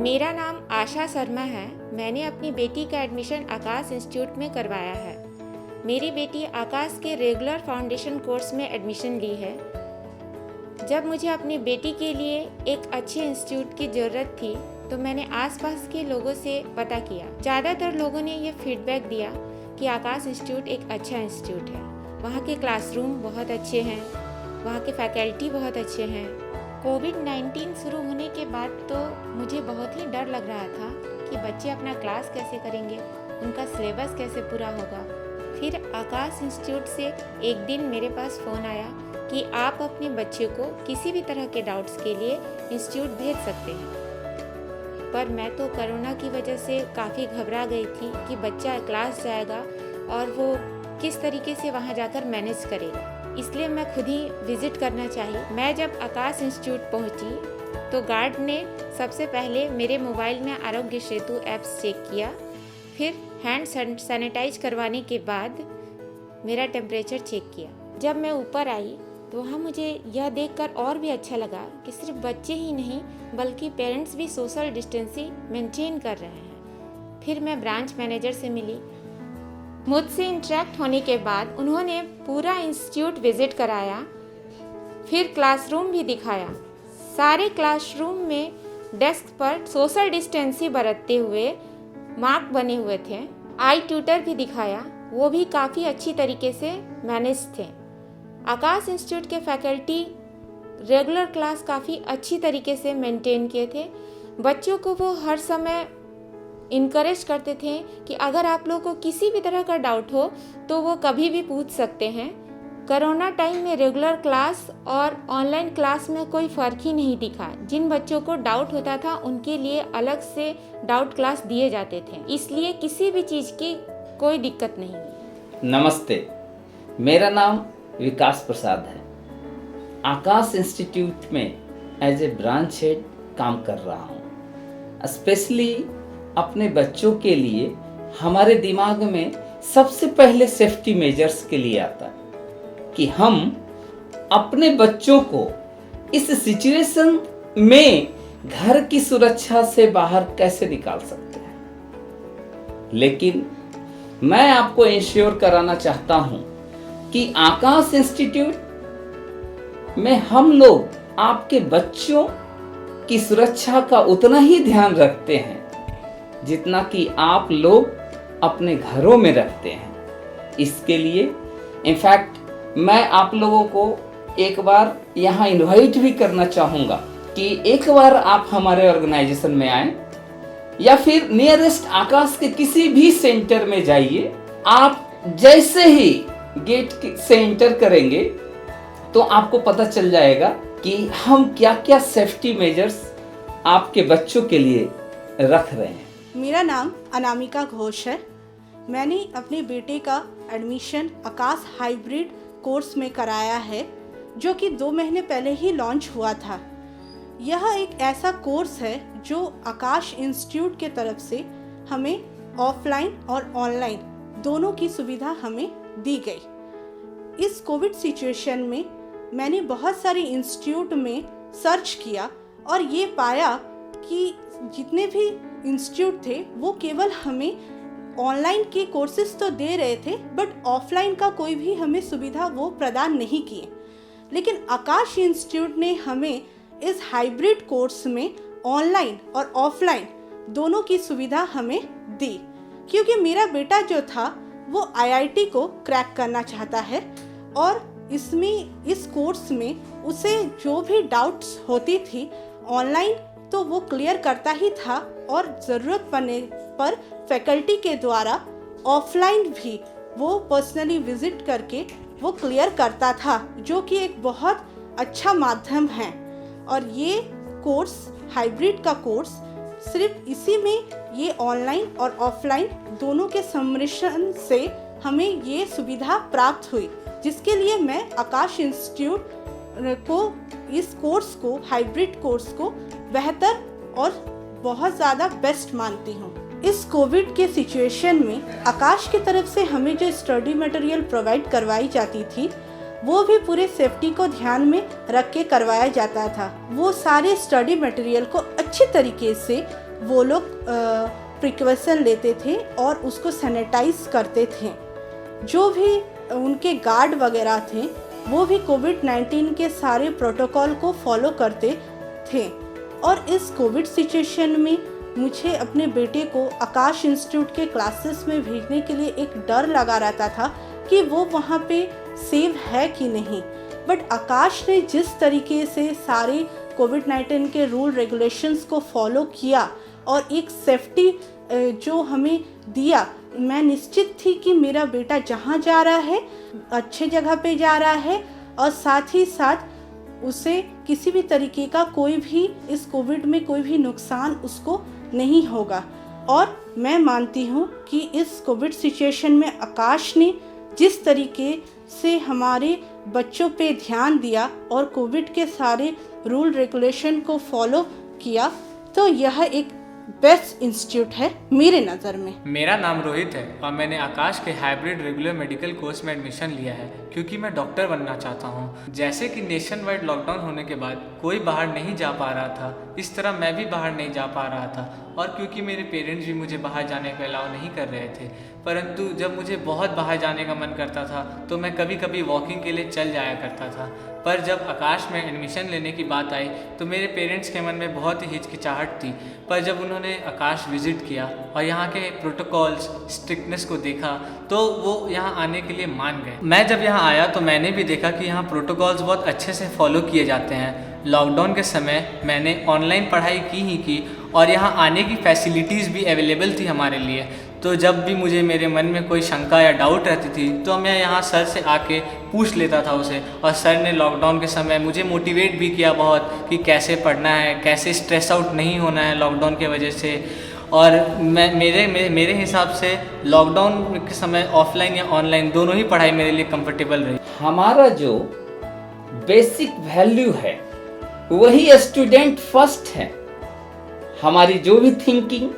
मेरा नाम आशा शर्मा है। मैंने अपनी बेटी का एडमिशन आकाश इंस्टीट्यूट में करवाया है। मेरी बेटी आकाश के रेगुलर फाउंडेशन कोर्स में एडमिशन ली है। जब मुझे अपनी बेटी के लिए एक अच्छे इंस्टीट्यूट की ज़रूरत थी तो मैंने आसपास के लोगों से पता किया। ज़्यादातर लोगों ने ये फीडबैक दिया कि आकाश इंस्टीट्यूट एक अच्छा इंस्टीट्यूट है। वहाँ के क्लासरूम बहुत अच्छे हैं, वहाँ के फैकल्टी बहुत अच्छे हैं। कोविड-19 शुरू होने के बाद तो मुझे बहुत ही डर लग रहा था कि बच्चे अपना क्लास कैसे करेंगे, उनका सिलेबस कैसे पूरा होगा। फिर आकाश इंस्टीट्यूट से एक दिन मेरे पास फ़ोन आया कि आप अपने बच्चे को किसी भी तरह के डाउट्स के लिए इंस्टीट्यूट भेज सकते हैं। पर मैं तो कोरोना की वजह से काफ़ी घबरा गई थी कि बच्चा क्लास जाएगा और वो किस तरीके से वहाँ जाकर मैनेज करेगा, इसलिए मैं खुद ही विज़िट करना चाहिए। मैं जब आकाश इंस्टीट्यूट पहुँची तो गार्ड ने सबसे पहले मेरे मोबाइल में आरोग्य सेतु ऐप्स चेक किया, फिर हैंड सैनिटाइज करवाने के बाद मेरा टेम्परेचर चेक किया। जब मैं ऊपर आई तो वहाँ मुझे यह देखकर और भी अच्छा लगा कि सिर्फ बच्चे ही नहीं बल्कि पेरेंट्स भी सोशल डिस्टेंसिंग मेंटेन कर रहे हैं। फिर मैं ब्रांच मैनेजर से मिली। मुझसे इंटरेक्ट होने के बाद उन्होंने पूरा इंस्टीट्यूट विजिट कराया, फिर क्लासरूम भी दिखाया। सारे क्लासरूम में डेस्क पर सोशल डिस्टेंसिंग बरतते हुए मार्क बने हुए थे। आई ट्यूटर भी दिखाया, वो भी काफ़ी अच्छी तरीके से मैनेज थे। आकाश इंस्टीट्यूट के फैकल्टी रेगुलर क्लास काफ़ी अच्छी तरीके से मेंटेन किए थे। बच्चों को वो हर समय इनकरेज करते थे कि अगर आप लोगों को किसी भी तरह का डाउट हो तो वो कभी भी पूछ सकते हैं। कोरोना टाइम में रेगुलर क्लास और ऑनलाइन क्लास में कोई फ़र्क ही नहीं दिखा। जिन बच्चों को डाउट होता था उनके लिए अलग से डाउट क्लास दिए जाते थे, इसलिए किसी भी चीज़ की कोई दिक्कत नहीं हुई। नमस्ते, मेरा नाम विकास प्रसाद है। आकाश इंस्टीट्यूट में एज ए ब्रांच हेड काम कर रहा हूँ। स्पेशली अपने बच्चों के लिए हमारे दिमाग में सबसे पहले सेफ्टी मेजर्स के लिए आता है कि हम अपने बच्चों को इस सिचुएशन में घर की सुरक्षा से बाहर कैसे निकाल सकते हैं। लेकिन मैं आपको इंश्योर कराना चाहता हूं कि आकाश इंस्टीट्यूट में हम लोग आपके बच्चों की सुरक्षा का उतना ही ध्यान रखते हैं जितना कि आप लोग अपने घरों में रखते हैं। इसके लिए इनफैक्ट मैं आप लोगों को एक बार यहाँ इनवाइट भी करना चाहूँगा कि एक बार आप हमारे ऑर्गेनाइजेशन में आएं या फिर नियरेस्ट आकाश के किसी भी सेंटर में जाइए। आप जैसे ही गेट से एंटर करेंगे तो आपको पता चल जाएगा कि हम क्या क्या सेफ्टी मेजर्स आपके बच्चों के लिए रख रहे हैं। मेरा नाम अनामिका घोष है। मैंने अपने बेटे का एडमिशन आकाश हाइब्रिड कोर्स में कराया है, जो कि 2 महीने पहले ही लॉन्च हुआ था। यह एक ऐसा कोर्स है जो आकाश इंस्टीट्यूट के तरफ से हमें ऑफलाइन और ऑनलाइन दोनों की सुविधा हमें दी गई। इस कोविड सिचुएशन में मैंने बहुत सारे इंस्टीट्यूट में सर्च किया और ये पाया कि जितने भी इंस्टीट्यूट थे वो केवल हमें ऑनलाइन के कोर्सेज तो दे रहे थे, बट ऑफलाइन का कोई भी हमें सुविधा वो प्रदान नहीं किए। लेकिन आकाश इंस्टीट्यूट ने हमें इस हाइब्रिड कोर्स में ऑनलाइन और ऑफलाइन दोनों की सुविधा हमें दी, क्योंकि मेरा बेटा जो था वो आईआईटी को क्रैक करना चाहता है और इस कोर्स में उसे जो भी डाउट्स होती थी ऑनलाइन तो वो क्लियर करता ही था, और ज़रूरत पड़ने पर फैकल्टी के द्वारा ऑफलाइन भी वो पर्सनली विजिट करके वो क्लियर करता था, जो कि एक बहुत अच्छा माध्यम है। और ये कोर्स हाइब्रिड का कोर्स सिर्फ इसी में ये ऑनलाइन और ऑफलाइन दोनों के सम्मिश्रण से हमें ये सुविधा प्राप्त हुई, जिसके लिए मैं आकाश इंस्टीट्यूट को इस कोर्स को हाइब्रिड कोर्स को बेहतर और बहुत ज़्यादा बेस्ट मानती हूँ। इस कोविड के सिचुएशन में आकाश की तरफ से हमें जो स्टडी मटेरियल प्रोवाइड करवाई जाती थी वो भी पूरे सेफ्टी को ध्यान में रख के करवाया जाता था। वो सारे स्टडी मटेरियल को अच्छी तरीके से वो लोग प्रिकॉशन लेते थे और उसको सैनिटाइज करते थे। जो भी उनके गार्ड वगैरह थे वो भी कोविड-19 के सारे प्रोटोकॉल को फॉलो करते थे। और इस कोविड सिचुएशन में मुझे अपने बेटे को आकाश इंस्टीट्यूट के क्लासेस में भेजने के लिए एक डर लगा रहता था कि वो वहाँ पे सेफ है कि नहीं। बट आकाश ने जिस तरीके से सारे कोविड-19 के रूल रेगुलेशंस को फॉलो किया और एक सेफ्टी जो हमें दिया, मैं निश्चित थी कि मेरा बेटा जहाँ जा रहा है अच्छे जगह पे जा रहा है और साथ ही साथ उसे किसी भी तरीके का कोई भी इस कोविड में कोई भी नुकसान उसको नहीं होगा। और मैं मानती हूँ कि इस कोविड सिचुएशन में आकाश ने जिस तरीके से हमारे बच्चों पे ध्यान दिया और कोविड के सारे रूल रेगुलेशन को फॉलो किया, तो यह एक बेस्ट इंस्टीट्यूट है मेरे नज़र में। मेरा नाम रोहित है और मैंने आकाश के हाइब्रिड रेगुलर मेडिकल कोर्स में एडमिशन लिया है क्योंकि मैं डॉक्टर बनना चाहता हूँ। जैसे कि नेशन वाइड लॉकडाउन होने के बाद कोई बाहर नहीं जा पा रहा था, इस तरह मैं भी बाहर नहीं जा पा रहा था। और क्योंकि मेरे पेरेंट्स भी मुझे बाहर जाने का अलाउ नहीं कर रहे थे, परंतु जब मुझे बहुत बाहर जाने का मन करता था तो मैं कभी कभी वॉकिंग के लिए चल जाया करता था। पर जब आकाश में एडमिशन लेने की बात आई तो मेरे पेरेंट्स के मन में बहुत ही हिचकिचाहट थी। पर जब उन्होंने आकाश विज़िट किया और यहाँ के प्रोटोकॉल्स स्ट्रिक्टनेस को देखा तो वो यहाँ आने के लिए मान गए। मैं जब यहाँ आया तो मैंने भी देखा कि यहाँ प्रोटोकॉल्स बहुत अच्छे से फॉलो किए जाते हैं। लॉकडाउन के समय मैंने ऑनलाइन पढ़ाई की ही की और यहाँ आने की फैसिलिटीज़ भी अवेलेबल थी हमारे लिए। तो जब भी मुझे मेरे मन में कोई शंका या डाउट रहती थी तो मैं यहाँ सर से आके पूछ लेता था उसे, और सर ने लॉकडाउन के समय मुझे मोटिवेट भी किया बहुत कि कैसे पढ़ना है, कैसे स्ट्रेस आउट नहीं होना है लॉकडाउन के वजह से। और मेरे हिसाब से लॉकडाउन के समय ऑफलाइन या ऑनलाइन दोनों ही पढ़ाई मेरे लिए कंफर्टेबल रही। हमारा जो बेसिक वैल्यू है वही स्टूडेंट फर्स्ट है। हमारी जो भी थिंकिंग,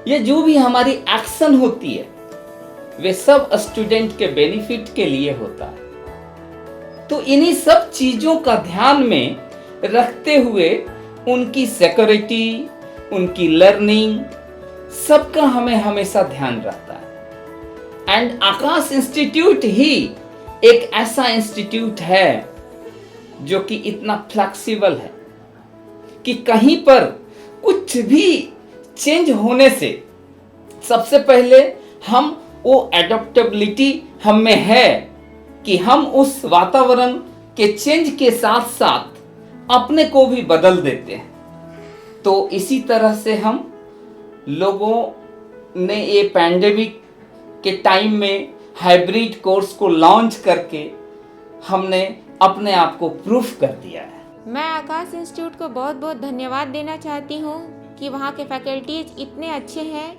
ये जो भी हमारी एक्शन होती है वे सब स्टूडेंट के बेनिफिट के लिए होता है। तो इन्हीं सब चीजों का ध्यान में रखते हुए उनकी सिक्योरिटी, उनकी लर्निंग, सबका हमें हमेशा ध्यान रहता है। एंड आकाश इंस्टीट्यूट ही एक ऐसा इंस्टीट्यूट है जो कि इतना फ्लेक्सिबल है कि कहीं पर कुछ भी चेंज होने से सबसे पहले हम वो एडॉप्टेबिलिटी हम में है कि हम उस वातावरण के चेंज के साथ साथ अपने को भी बदल देते हैं। तो इसी तरह से हम लोगों ने ये पैंडेमिक के टाइम में हाइब्रिड कोर्स को लॉन्च करके हमने अपने आप को प्रूफ कर दिया है। मैं आकाश इंस्टीट्यूट को बहुत बहुत धन्यवाद देना चाहती हूँ कि वहाँ के फैकल्टीज इतने अच्छे हैं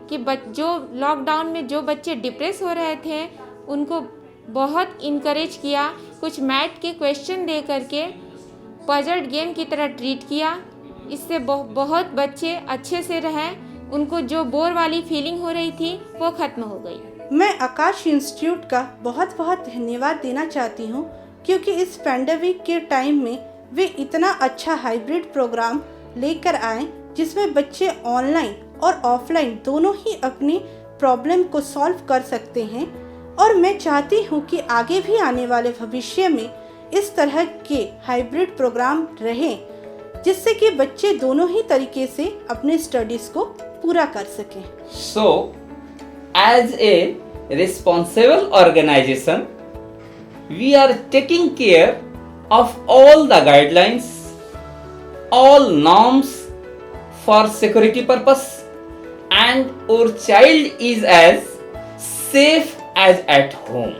कि जो लॉकडाउन में जो बच्चे डिप्रेस हो रहे थे उनको बहुत इनकरेज किया। कुछ मैथ के क्वेश्चन दे करके पजल गेम की तरह ट्रीट किया। इससे बहुत बच्चे अच्छे से रहें, उनको जो बोर वाली फीलिंग हो रही थी वो ख़त्म हो गई। मैं आकाश इंस्टीट्यूट का बहुत बहुत धन्यवाद देना चाहती हूँ क्योंकि इस पैंडेमिक के टाइम में वे इतना अच्छा हाइब्रिड प्रोग्राम लेकर आए जिसमें बच्चे ऑनलाइन और ऑफलाइन दोनों ही अपनी प्रॉब्लम को सॉल्व कर सकते हैं। और मैं चाहती हूँ कि आगे भी आने वाले भविष्य में इस तरह के हाइब्रिड प्रोग्राम रहें जिससे कि बच्चे दोनों ही तरीके से अपने स्टडीज को पूरा कर सकें। So, as a responsible organization, we are taking care of all the guidelines, all norms for security purpose, and our child is as safe as at home.